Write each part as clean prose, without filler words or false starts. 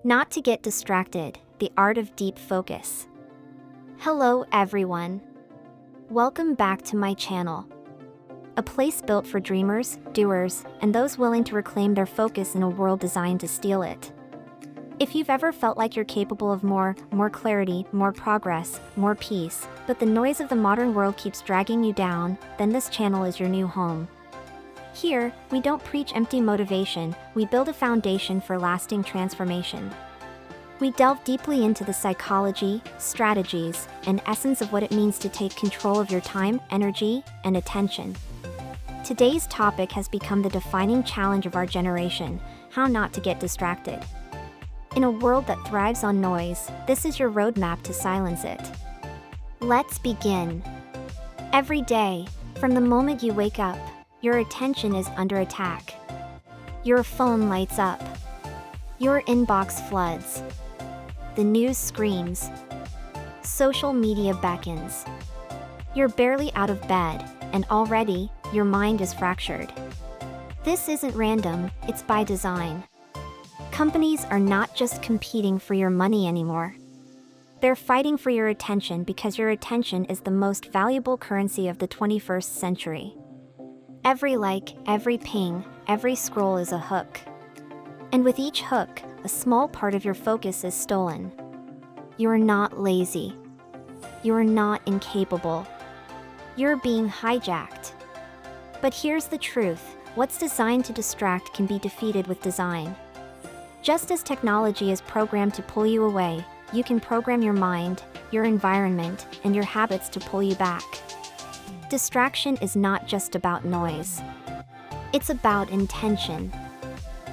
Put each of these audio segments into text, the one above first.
Not to get distracted, the art of deep focus. Hello everyone. Welcome back to my channel. A place built for dreamers, doers, and those willing to reclaim their focus in a world designed to steal it. If you've ever felt like you're capable of more clarity, more progress, more peace, but the noise of the modern world keeps dragging you down, then this channel is your new home. Here, we don't preach empty motivation, we build a foundation for lasting transformation. We delve deeply into the psychology, strategies, and essence of what it means to take control of your time, energy, and attention. Today's topic has become the defining challenge of our generation: how not to get distracted. In a world that thrives on noise, this is your roadmap to silence it. Let's begin. Every day, from the moment you wake up, your attention is under attack. Your phone lights up. Your inbox floods. The news screams. Social media beckons. You're barely out of bed, and already, your mind is fractured. This isn't random, it's by design. Companies are not just competing for your money anymore. They're fighting for your attention because your attention is the most valuable currency of the 21st century. Every like, every ping, every scroll is a hook. And with each hook, a small part of your focus is stolen. You're not lazy. You're not incapable. You're being hijacked. But here's the truth: what's designed to distract can be defeated with design. Just as technology is programmed to pull you away, you can program your mind, your environment, and your habits to pull you back. Distraction is not just about noise. It's about intention.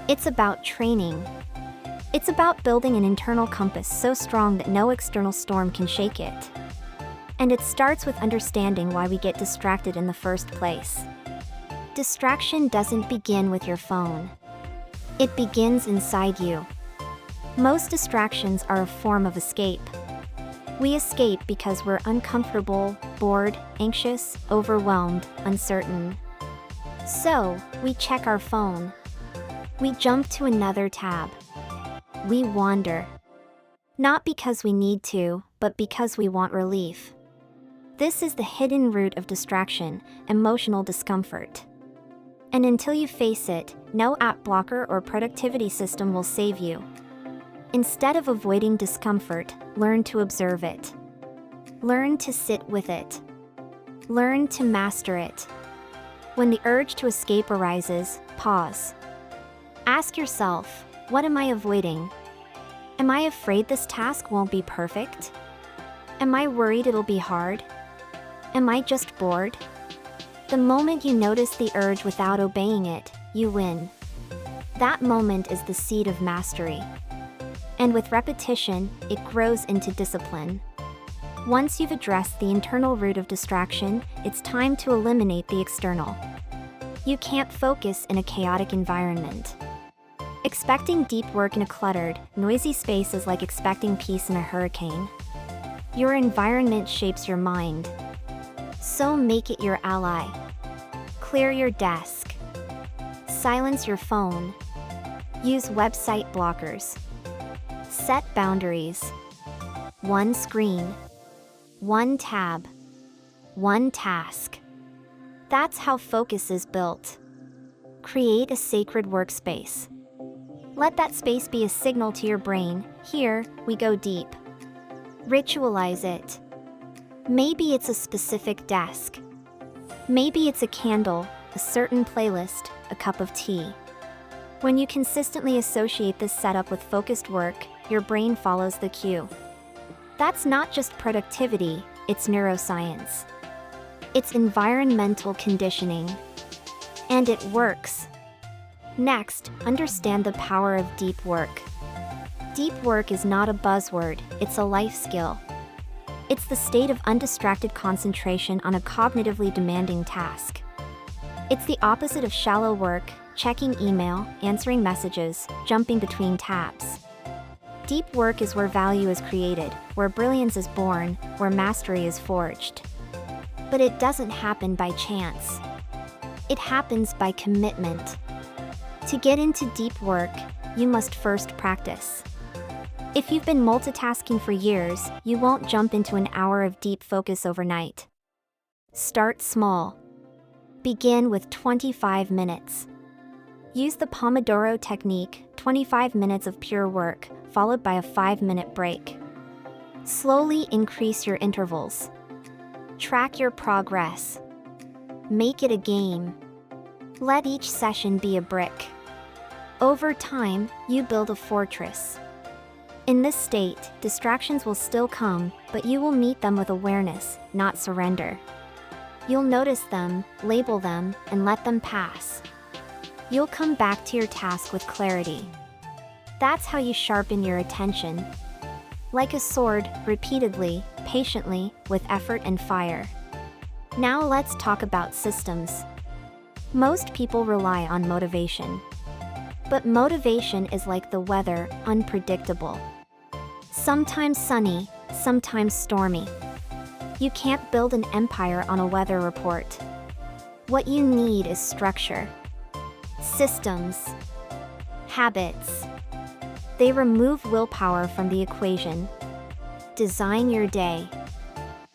It's about training. It's about building an internal compass so strong that no external storm can shake it. And it starts with understanding why we get distracted in the first place. Distraction doesn't begin with your phone. It begins inside you. Most distractions are a form of escape. We escape because we're uncomfortable, bored, anxious, overwhelmed, uncertain. So, we check our phone. We jump to another tab. We wander. Not because we need to, but because we want relief. This is the hidden root of distraction: emotional discomfort. And until you face it, no app blocker or productivity system will save you. Instead of avoiding discomfort, learn to observe it. Learn to sit with it. Learn to master it. When the urge to escape arises, pause. Ask yourself, what am I avoiding? Am I afraid this task won't be perfect? Am I worried it'll be hard? Am I just bored? The moment you notice the urge without obeying it, you win. That moment is the seed of mastery. And with repetition, it grows into discipline. Once you've addressed the internal root of distraction, it's time to eliminate the external. You can't focus in a chaotic environment. Expecting deep work in a cluttered, noisy space is like expecting peace in a hurricane. Your environment shapes your mind. So make it your ally. Clear your desk. Silence your phone. Use website blockers. Set boundaries. One screen. One tab. One task. That's how focus is built. Create a sacred workspace. Let that space be a signal to your brain: here, we go deep. Ritualize it. Maybe it's a specific desk. Maybe it's a candle, a certain playlist, a cup of tea. When you consistently associate this setup with focused work, your brain follows the cue. That's not just productivity, it's neuroscience. It's environmental conditioning. And it works. Next, understand the power of deep work. Deep work is not a buzzword, it's a life skill. It's the state of undistracted concentration on a cognitively demanding task. It's the opposite of shallow work: checking email, answering messages, jumping between tabs. Deep work is where value is created, where brilliance is born, where mastery is forged. But it doesn't happen by chance. It happens by commitment. To get into deep work, you must first practice. If you've been multitasking for years, you won't jump into an hour of deep focus overnight. Start small. Begin with 25 minutes. Use the Pomodoro technique, 25 minutes of pure work, followed by a 5-minute break. Slowly increase your intervals. Track your progress. Make it a game. Let each session be a brick. Over time, you build a fortress. In this state, distractions will still come, but you will meet them with awareness, not surrender. You'll notice them, label them, and let them pass. You'll come back to your task with clarity. That's how you sharpen your attention. Like a sword, repeatedly, patiently, with effort and fire. Now let's talk about systems. Most people rely on motivation. But motivation is like the weather, unpredictable. Sometimes sunny, sometimes stormy. You can't build an empire on a weather report. What you need is structure. Systems. Habits. They remove willpower from the equation. Design your day.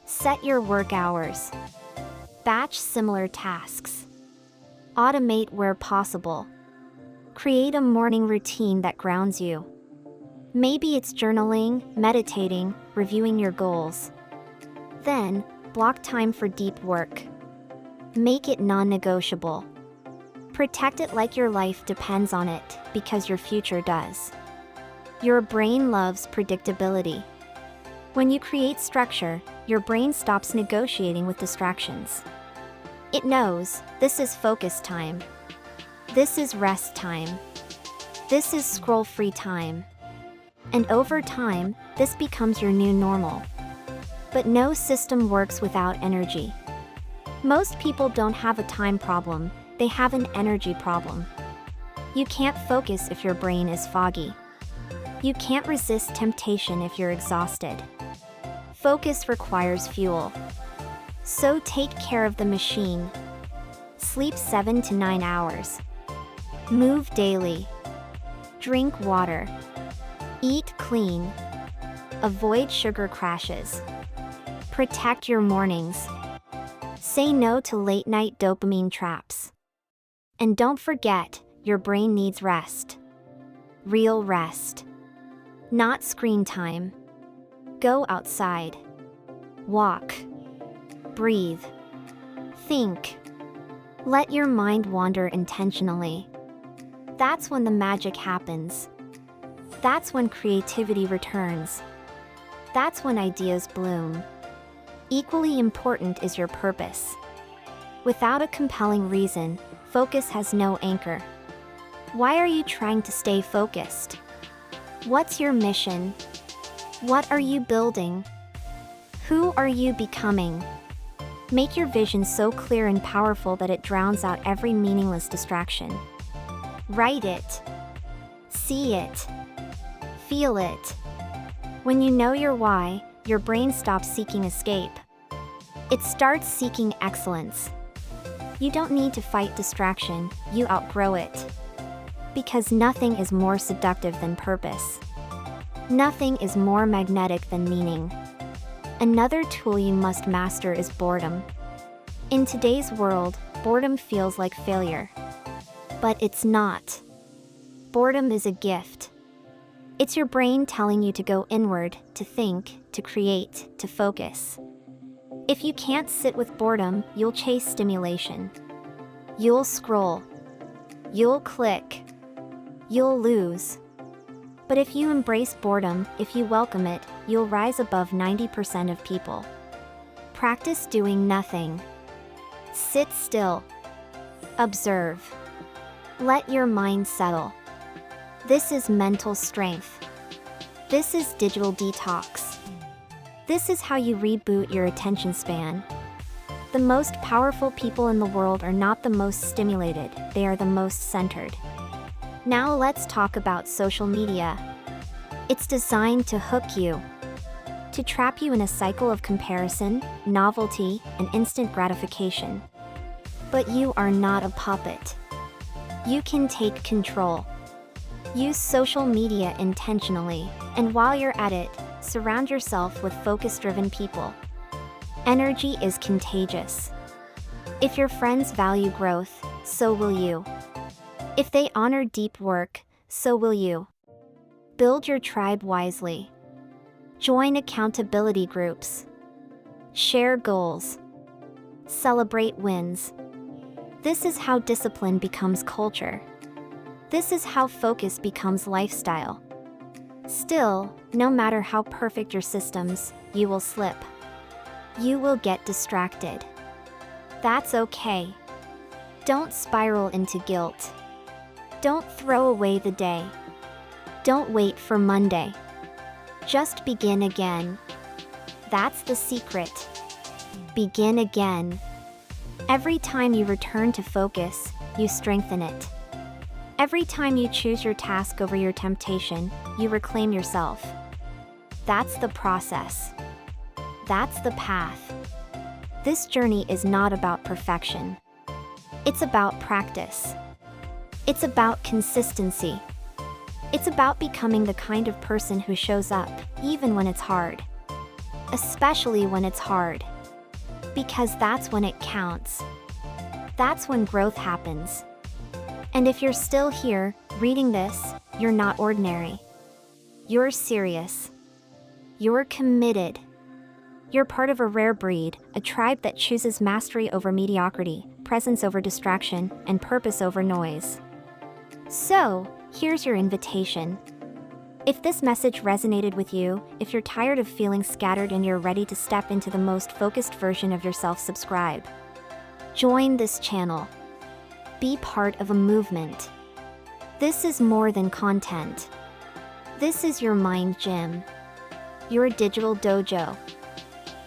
Set your work hours. Batch similar tasks. Automate where possible. Create a morning routine that grounds you. Maybe it's journaling, meditating, reviewing your goals. Then, block time for deep work. Make it non-negotiable. Protect it like your life depends on it, because your future does. Your brain loves predictability. When you create structure, your brain stops negotiating with distractions. It knows, this is focus time. This is rest time. This is scroll-free time. And over time, this becomes your new normal. But no system works without energy. Most people don't have a time problem, they have an energy problem. You can't focus if your brain is foggy. You can't resist temptation if you're exhausted. Focus requires fuel. So take care of the machine. Sleep 7 to 9 hours. Move daily. Drink water. Eat clean. Avoid sugar crashes. Protect your mornings. Say no to late-night dopamine traps. And don't forget, your brain needs rest. Real rest. Not screen time. Go outside. Walk. Breathe. Think. Let your mind wander intentionally. That's when the magic happens. That's when creativity returns. That's when ideas bloom. Equally important is your purpose. Without a compelling reason, focus has no anchor. Why are you trying to stay focused? What's your mission? What are you building? Who are you becoming? Make your vision so clear and powerful that it drowns out every meaningless distraction. Write it. See it. Feel it. When you know your why, your brain stops seeking escape. It starts seeking excellence. You don't need to fight distraction, you outgrow it. Because nothing is more seductive than purpose. Nothing is more magnetic than meaning. Another tool you must master is boredom. In today's world, boredom feels like failure. But it's not. Boredom is a gift. It's your brain telling you to go inward, to think, to create, to focus. If you can't sit with boredom, you'll chase stimulation. You'll scroll. You'll click. You'll lose. But if you embrace boredom, if you welcome it, you'll rise above 90% of people. Practice doing nothing. Sit still. Observe. Let your mind settle. This is mental strength. This is digital detox. This is how you reboot your attention span. The most powerful people in the world are not the most stimulated, they are the most centered. Now let's talk about social media. It's designed to hook you, to trap you in a cycle of comparison, novelty, and instant gratification. But you are not a puppet. You can take control. Use social media intentionally, and while you're at it, surround yourself with focus-driven people. Energy is contagious. If your friends value growth, so will you. If they honor deep work, so will you. Build your tribe wisely. Join accountability groups. Share goals. Celebrate wins. This is how discipline becomes culture. This is how focus becomes lifestyle. Still, no matter how perfect your systems, you will slip. You will get distracted. That's okay. Don't spiral into guilt. Don't throw away the day. Don't wait for Monday. Just begin again. That's the secret. Begin again. Every time you return to focus, you strengthen it. Every time you choose your task over your temptation, you reclaim yourself. That's the process. That's the path. This journey is not about perfection. It's about practice. It's about consistency. It's about becoming the kind of person who shows up, even when it's hard. Especially when it's hard. Because that's when it counts. That's when growth happens. And if you're still here, reading this, you're not ordinary. You're serious. You're committed. You're part of a rare breed, a tribe that chooses mastery over mediocrity, presence over distraction, and purpose over noise. So, here's your invitation. If this message resonated with you, if you're tired of feeling scattered and you're ready to step into the most focused version of yourself, subscribe. Join this channel. Be part of a movement. This is more than content. This is your mind gym. Your digital dojo.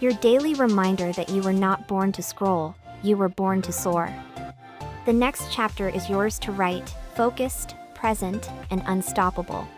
Your daily reminder that you were not born to scroll, you were born to soar. The next chapter is yours to write, focused, present, and unstoppable.